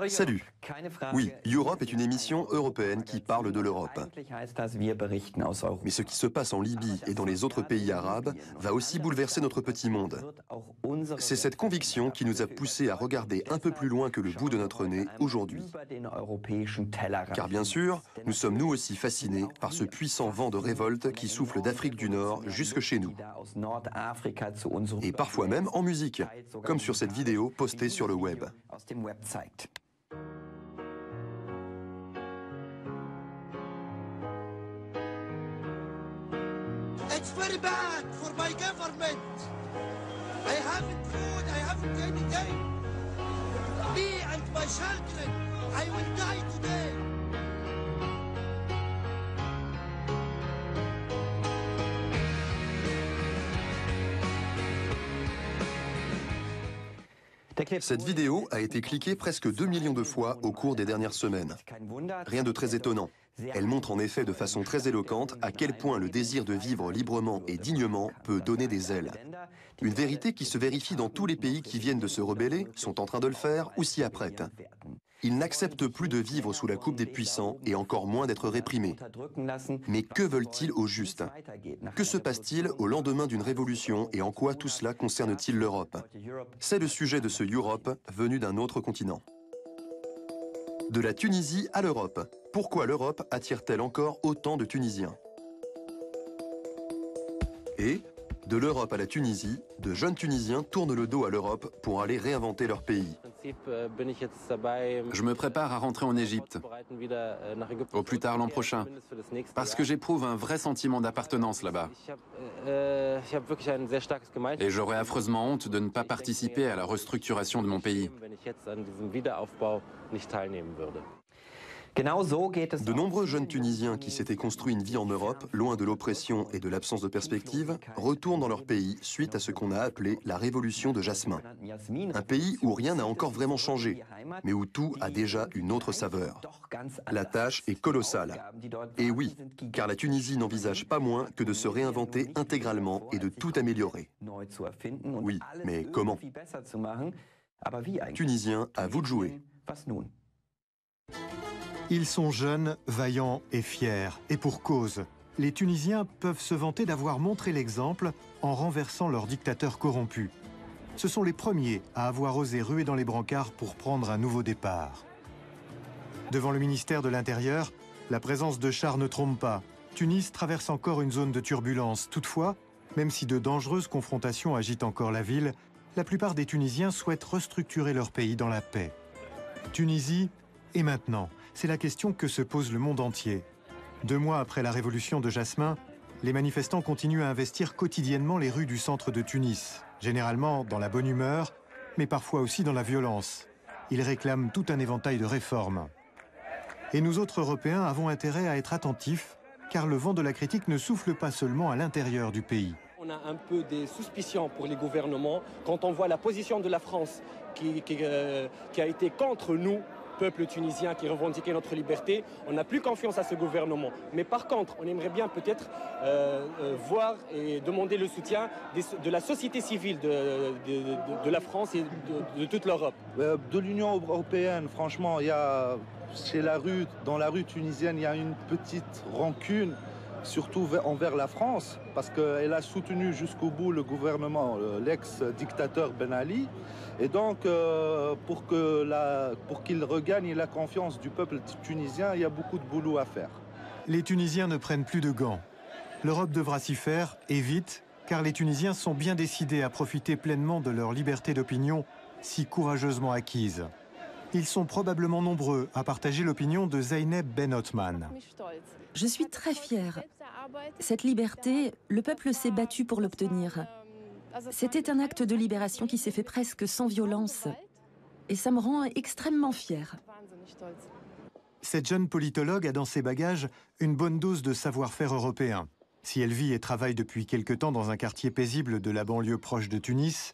Salut. Oui, Europe est une émission européenne qui parle de l'Europe. Mais ce qui se passe en Libye et dans les autres pays arabes va aussi bouleverser notre petit monde. C'est cette conviction qui nous a poussés à regarder un peu plus loin que le bout de notre nez aujourd'hui. Car bien sûr, nous sommes nous aussi fascinés par ce puissant vent de révolte qui souffle d'Afrique du Nord jusque chez nous. Et parfois même en musique, comme sur cette vidéo postée sur le web. It's very bad for my government. I haven't food, I haven't anything. Me and my children, I will die today. Cette vidéo a été cliquée presque 2 millions de fois au cours des dernières semaines. Rien de très étonnant. Elle montre en effet de façon très éloquente à quel point le désir de vivre librement et dignement peut donner des ailes. Une vérité qui se vérifie dans tous les pays qui viennent de se rebeller, sont en train de le faire ou s'y apprêtent. Ils n'acceptent plus de vivre sous la coupe des puissants et encore moins d'être réprimés. Mais que veulent-ils au juste? Que se passe-t-il au lendemain d'une révolution et en quoi tout cela concerne-t-il l'Europe? C'est le sujet de ce Europe venu d'un autre continent. De la Tunisie à l'Europe. Pourquoi l'Europe attire-t-elle encore autant de Tunisiens? Et, de l'Europe à la Tunisie, de jeunes Tunisiens tournent le dos à l'Europe pour aller réinventer leur pays. Je me prépare à rentrer en Égypte, au plus tard l'an prochain, parce que j'éprouve un vrai sentiment d'appartenance là-bas. Et j'aurais affreusement honte de ne pas participer à la restructuration de mon pays. De nombreux jeunes Tunisiens qui s'étaient construits une vie en Europe, loin de l'oppression et de l'absence de perspective, retournent dans leur pays suite à ce qu'on a appelé la révolution de Jasmin. Un pays où rien n'a encore vraiment changé, mais où tout a déjà une autre saveur. La tâche est colossale. Et oui, car la Tunisie n'envisage pas moins que de se réinventer intégralement et de tout améliorer. Oui, mais comment? Tunisiens, à vous de jouer. Ils sont jeunes, vaillants et fiers. Et pour cause, les Tunisiens peuvent se vanter d'avoir montré l'exemple en renversant leur dictateur corrompu. Ce sont les premiers à avoir osé ruer dans les brancards pour prendre un nouveau départ. Devant le ministère de l'Intérieur, la présence de chars ne trompe pas. Tunis traverse encore une zone de turbulence. Toutefois, même si de dangereuses confrontations agitent encore la ville, la plupart des Tunisiens souhaitent restructurer leur pays dans la paix. Tunisie, et maintenant? C'est la question que se pose le monde entier. 2 mois après la révolution de Jasmin, les manifestants continuent à investir quotidiennement les rues du centre de Tunis, généralement dans la bonne humeur, mais parfois aussi dans la violence. Ils réclament tout un éventail de réformes. Et nous autres Européens avons intérêt à être attentifs, car le vent de la critique ne souffle pas seulement à l'intérieur du pays. On a un peu des suspicions pour les gouvernements quand on voit la position de la France qui a été contre nous, peuple tunisien qui revendiquait notre liberté. On n'a plus confiance à ce gouvernement. Mais par contre, on aimerait bien peut-être voir et demander le soutien de la société civile de la France et de toute l'Europe. De l'Union européenne, franchement, dans la rue tunisienne, il y a une petite rancune, surtout envers la France, parce qu'elle a soutenu jusqu'au bout le gouvernement, l'ex-dictateur Ben Ali. Et donc, pour qu'il regagne la confiance du peuple tunisien, il y a beaucoup de boulot à faire. Les Tunisiens ne prennent plus de gants. L'Europe devra s'y faire, et vite, car les Tunisiens sont bien décidés à profiter pleinement de leur liberté d'opinion, si courageusement acquise. Ils sont probablement nombreux à partager l'opinion de Zeynep Ben Othman. Je suis très fière. Cette liberté, le peuple s'est battu pour l'obtenir. C'était un acte de libération qui s'est fait presque sans violence. Et ça me rend extrêmement fière. Cette jeune politologue a dans ses bagages une bonne dose de savoir-faire européen. Si elle vit et travaille depuis quelque temps dans un quartier paisible de la banlieue proche de Tunis,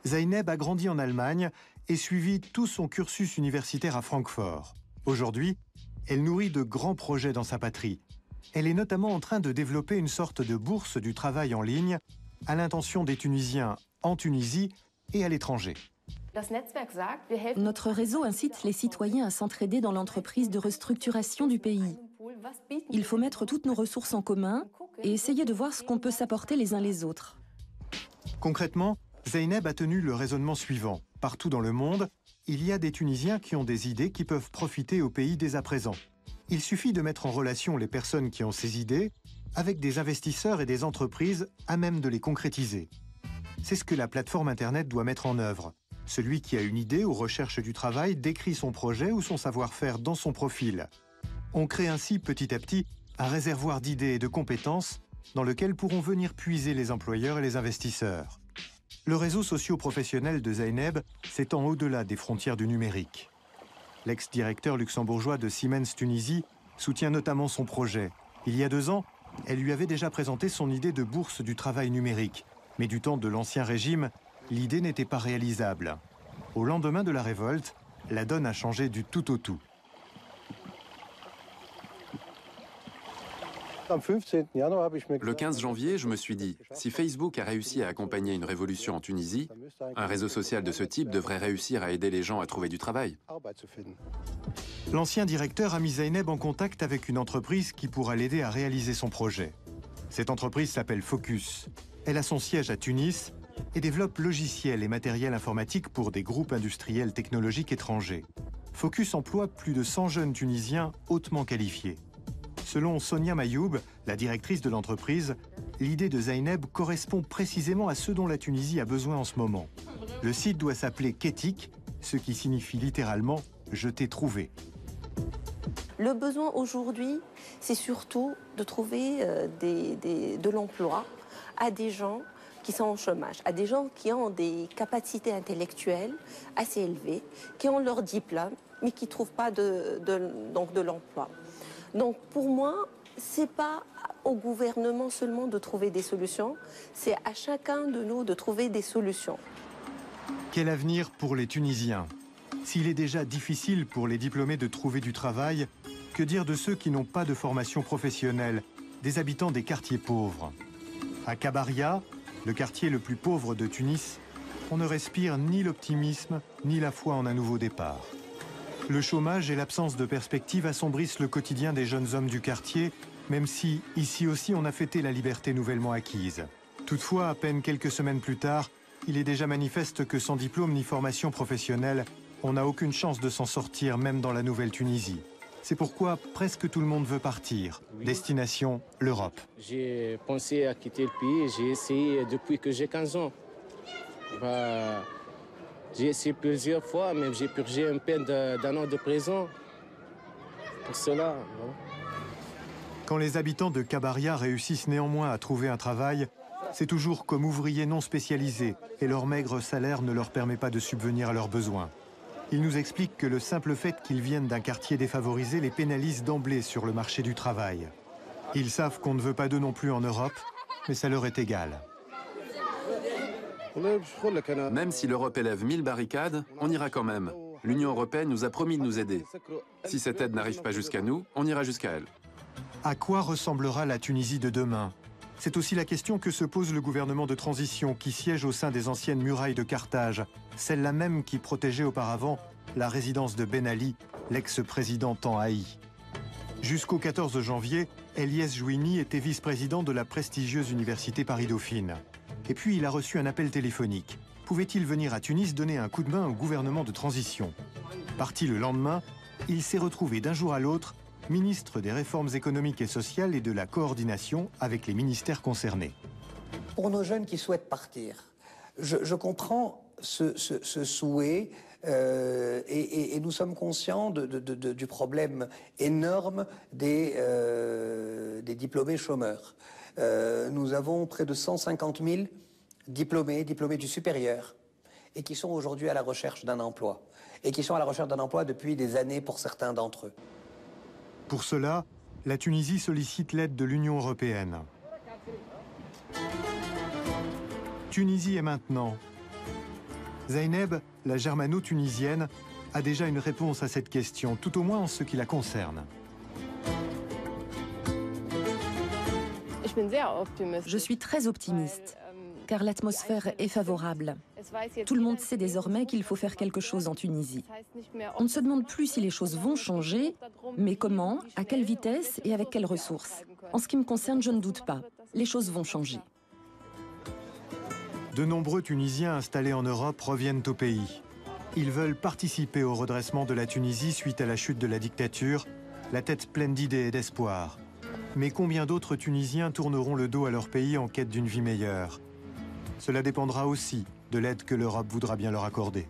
Zeynep a grandi en Allemagne et suivi tout son cursus universitaire à Francfort. Aujourd'hui, elle nourrit de grands projets dans sa patrie. Elle est notamment en train de développer une sorte de bourse du travail en ligne à l'intention des Tunisiens en Tunisie et à l'étranger. Notre réseau incite les citoyens à s'entraider dans l'entreprise de restructuration du pays. Il faut mettre toutes nos ressources en commun et essayer de voir ce qu'on peut s'apporter les uns les autres. Concrètement, Zeynep a tenu le raisonnement suivant. Partout dans le monde, il y a des Tunisiens qui ont des idées qui peuvent profiter au pays dès à présent. Il suffit de mettre en relation les personnes qui ont ces idées avec des investisseurs et des entreprises à même de les concrétiser. C'est ce que la plateforme Internet doit mettre en œuvre. Celui qui a une idée ou recherche du travail décrit son projet ou son savoir-faire dans son profil. On crée ainsi petit à petit un réservoir d'idées et de compétences dans lequel pourront venir puiser les employeurs et les investisseurs. Le réseau socio-professionnel de Zeynep s'étend au-delà des frontières du numérique. L'ex-directeur luxembourgeois de Siemens Tunisie soutient notamment son projet. Il y a 2 ans, elle lui avait déjà présenté son idée de bourse du travail numérique. Mais du temps de l'Ancien Régime, l'idée n'était pas réalisable. Au lendemain de la révolte, la donne a changé du tout au tout. Le 15 janvier, je me suis dit, si Facebook a réussi à accompagner une révolution en Tunisie, un réseau social de ce type devrait réussir à aider les gens à trouver du travail. L'ancien directeur a mis Zeynep en contact avec une entreprise qui pourra l'aider à réaliser son projet. Cette entreprise s'appelle Focus. Elle a son siège à Tunis et développe logiciels et matériel informatique pour des groupes industriels technologiques étrangers. Focus emploie plus de 100 jeunes Tunisiens hautement qualifiés. Selon Sonia Mayoub, la directrice de l'entreprise, l'idée de Zeynep correspond précisément à ce dont la Tunisie a besoin en ce moment. Le site doit s'appeler Ketik, ce qui signifie littéralement « je t'ai trouvé ». Le besoin aujourd'hui, c'est surtout de trouver de l'emploi à des gens qui sont en chômage, à des gens qui ont des capacités intellectuelles assez élevées, qui ont leur diplôme, mais qui ne trouvent pas de l'emploi. Donc pour moi, ce n'est pas au gouvernement seulement de trouver des solutions, c'est à chacun de nous de trouver des solutions. Quel avenir pour les Tunisiens? S'il est déjà difficile pour les diplômés de trouver du travail, que dire de ceux qui n'ont pas de formation professionnelle, des habitants des quartiers pauvres? À Kabaria, le quartier le plus pauvre de Tunis, on ne respire ni l'optimisme ni la foi en un nouveau départ. Le chômage et l'absence de perspective assombrissent le quotidien des jeunes hommes du quartier, même si, ici aussi, on a fêté la liberté nouvellement acquise. Toutefois, à peine quelques semaines plus tard, il est déjà manifeste que sans diplôme ni formation professionnelle, on n'a aucune chance de s'en sortir, même dans la nouvelle Tunisie. C'est pourquoi presque tout le monde veut partir. Destination, l'Europe. J'ai pensé à quitter le pays, j'ai essayé depuis que j'ai 15 ans. J'ai essayé plusieurs fois, même j'ai purgé une peine d'1 an de prison. Pour cela. Non. Quand les habitants de Kabaria réussissent néanmoins à trouver un travail, c'est toujours comme ouvriers non spécialisés et leur maigre salaire ne leur permet pas de subvenir à leurs besoins. Ils nous expliquent que le simple fait qu'ils viennent d'un quartier défavorisé les pénalise d'emblée sur le marché du travail. Ils savent qu'on ne veut pas d'eux non plus en Europe, mais ça leur est égal. Même si l'Europe élève 1000 barricades, on ira quand même. L'Union européenne nous a promis de nous aider. Si cette aide n'arrive pas jusqu'à nous, on ira jusqu'à elle. À quoi ressemblera la Tunisie de demain? C'est aussi la question que se pose le gouvernement de transition qui siège au sein des anciennes murailles de Carthage, celle-là même qui protégeait auparavant la résidence de Ben Ali, l'ex-président tant haï. Jusqu'au 14 janvier, Eliès Jouini était vice-président de la prestigieuse université Paris-Dauphine. Et puis il a reçu un appel téléphonique. Pouvait-il venir à Tunis donner un coup de main au gouvernement de transition? Parti le lendemain, il s'est retrouvé d'un jour à l'autre ministre des Réformes économiques et sociales et de la coordination avec les ministères concernés. Pour nos jeunes qui souhaitent partir, je comprends ce souhait et nous sommes conscients du problème énorme des diplômés chômeurs. Nous avons près de 150 000 diplômés du supérieur et qui sont aujourd'hui à la recherche d'un emploi. Et qui sont à la recherche d'un emploi depuis des années pour certains d'entre eux. Pour cela, la Tunisie sollicite l'aide de l'Union européenne. Tunisie et maintenant. Zeynep, la germano-tunisienne, a déjà une réponse à cette question, tout au moins en ce qui la concerne. Je suis très optimiste. car l'atmosphère est favorable. Tout le monde sait désormais qu'il faut faire quelque chose en Tunisie. On ne se demande plus si les choses vont changer, mais comment, à quelle vitesse et avec quelles ressources. En ce qui me concerne, je ne doute pas. Les choses vont changer. De nombreux Tunisiens installés en Europe reviennent au pays. Ils veulent participer au redressement de la Tunisie suite à la chute de la dictature, la tête pleine d'idées et d'espoir. Mais combien d'autres Tunisiens tourneront le dos à leur pays en quête d'une vie meilleure? Cela dépendra aussi de l'aide que l'Europe voudra bien leur accorder.